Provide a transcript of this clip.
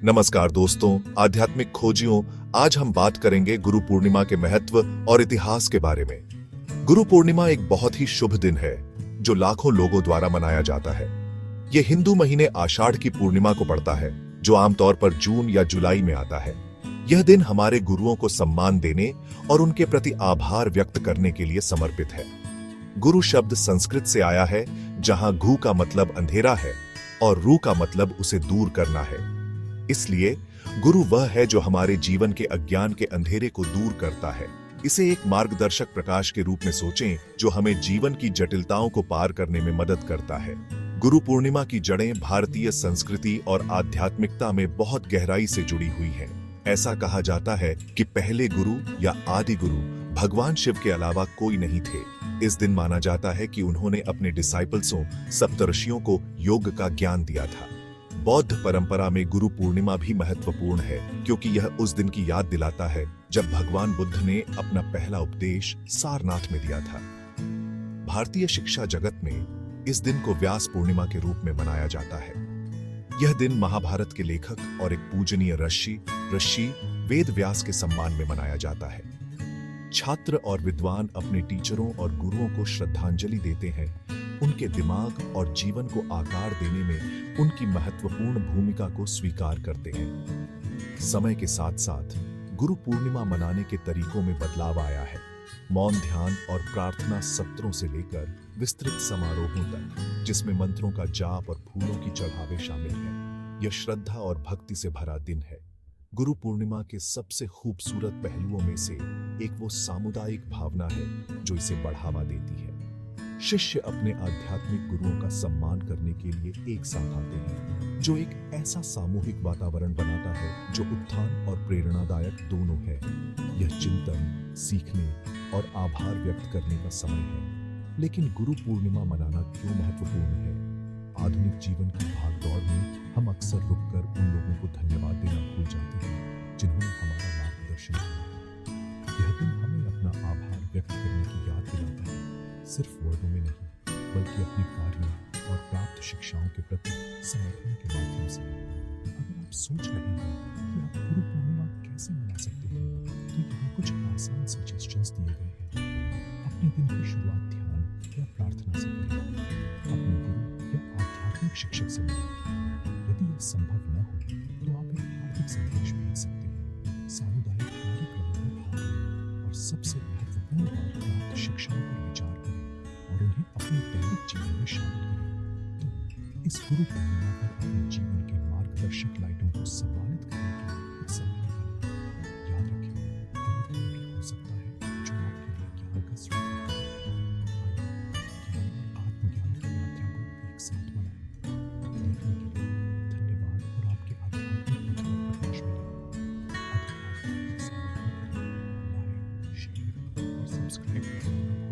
नमस्कार दोस्तों, आध्यात्मिक खोजियों। आज हम बात करेंगे गुरु पूर्णिमा के महत्व और इतिहास के बारे में। गुरु पूर्णिमा एक बहुत ही शुभ दिन है जो लाखों लोगों द्वारा मनाया जाता है। यह हिंदू महीने आषाढ़ की पूर्णिमा को पड़ता है, जो आमतौर पर जून या जुलाई में आता है। यह दिन हमारे गुरुओं को सम्मान देने और उनके प्रति आभार व्यक्त करने के लिए समर्पित है। गुरु शब्द संस्कृत से आया है, जहां घु का मतलब अंधेरा है और रू का मतलब उसे दूर करना है। इसलिए गुरु वह है जो हमारे जीवन के अज्ञान के अंधेरे को दूर करता है। इसे एक मार्गदर्शक प्रकाश के रूप में सोचें, जो हमें जीवन की जटिलताओं को पार करने में मदद करता है। गुरु पूर्णिमा की जड़ें भारतीय संस्कृति और आध्यात्मिकता में बहुत गहराई से जुड़ी हुई हैं। ऐसा कहा जाता है कि पहले गुरु या आदि गुरु भगवान शिव के अलावा कोई नहीं थे। इस दिन माना जाता है कि उन्होंने अपने डिसाइपल्सों सप्तर्षियों को योग का ज्ञान दिया था। बौद्ध परंपरा में गुरु पूर्णिमा भी महत्वपूर्ण है, क्योंकि यह उस दिन की याद दिलाता है जब भगवान बुद्ध ने अपना पहला उपदेश सारनाथ में दिया था। भारतीय शिक्षा जगत में इस दिन को व्यास पूर्णिमा के रूप में मनाया जाता है। यह दिन महाभारत के लेखक और एक पूजनीय ऋषि वेद व्यास के सम्मान में मनाया जाता है। छात्र और विद्वान अपने टीचरों और गुरुओं को श्रद्धांजलि देते हैं, उनके दिमाग और जीवन को आकार देने में उनकी महत्वपूर्ण भूमिका को स्वीकार करते हैं। समय के साथ साथ गुरु पूर्णिमा मनाने के तरीकों में बदलाव आया है। मौन ध्यान और प्रार्थना सत्रों से लेकर विस्तृत समारोहों तक, जिसमें मंत्रों का जाप और फूलों की चढ़ावे शामिल हैं। यह श्रद्धा और भक्ति से भरा दिन है। गुरु पूर्णिमा के सबसे खूबसूरत पहलुओं में से एक वो सामुदायिक भावना है जो इसे बढ़ावा देती है। शिष्य अपने आध्यात्मिक गुरुओं का सम्मान करने के लिए एक साथ आते हैं, जो एक ऐसा सामूहिक वातावरण बनाता है जो उत्थान और प्रेरणादायक दोनों है। यह चिंतन, सीखने और आभार व्यक्त करने का समय है। लेकिन गुरु पूर्णिमा मनाना क्यों महत्वपूर्ण है? आधुनिक जीवन की भागदौड़ में हम अक्सर रुककर उन लोगों को धन्यवाद देना भूल जाते हैं जिन्होंने हमारा मार्गदर्शन किया। यह दिन हमें अपना आभार व्यक्त करने की याद दिलाता है, सिर्फ वर्डों में नहीं, बल्कि अपने कार्यों और प्राप्त शिक्षाओं के प्रति समर्पण के माध्यम से। अगर आप सोच रहे हैं कि आप गुरु पूर्णिमा कैसे मना सकते हैं, तो यहाँ कुछ आसान सजेशंस दिए गए हैं। अपने दिन की शुरुआत ध्यान या प्रार्थना से करें। अपने गुरु या आध्यात्मिक शिक्षक से मिलें। यदि यह संभव न हो तो आप एक हार्दिक संदेश भेज सकते हैं। सामुदायिक कार्यक्रमों में भाग लें और सबसे महत्वपूर्ण बात, प्राप्त शिक्षाओं पर विचार करें और उन्हें अपने दैनिक जीवन में शामिल करें। तो इस गुरु पूर्णिमा पर अपने जीवन के मार्गदर्शक लाइटों को सम्मानित करने के लिए एक समय निकालें। याद रखें, गुरु कोई भी हो सकता है जो आपके लिए ज्ञान का स्रोत है। आइए ज्ञान और आत्मज्ञान की यात्रा को एक साथ मनाएं। देखने के लिए धन्यवाद और आपके आध्यात्मिक पथ पर प्रकाश मिले। अधिक आध्यात्मिक सामग्री के लिए लाइक, शेयर और सब्सक्राइब करें।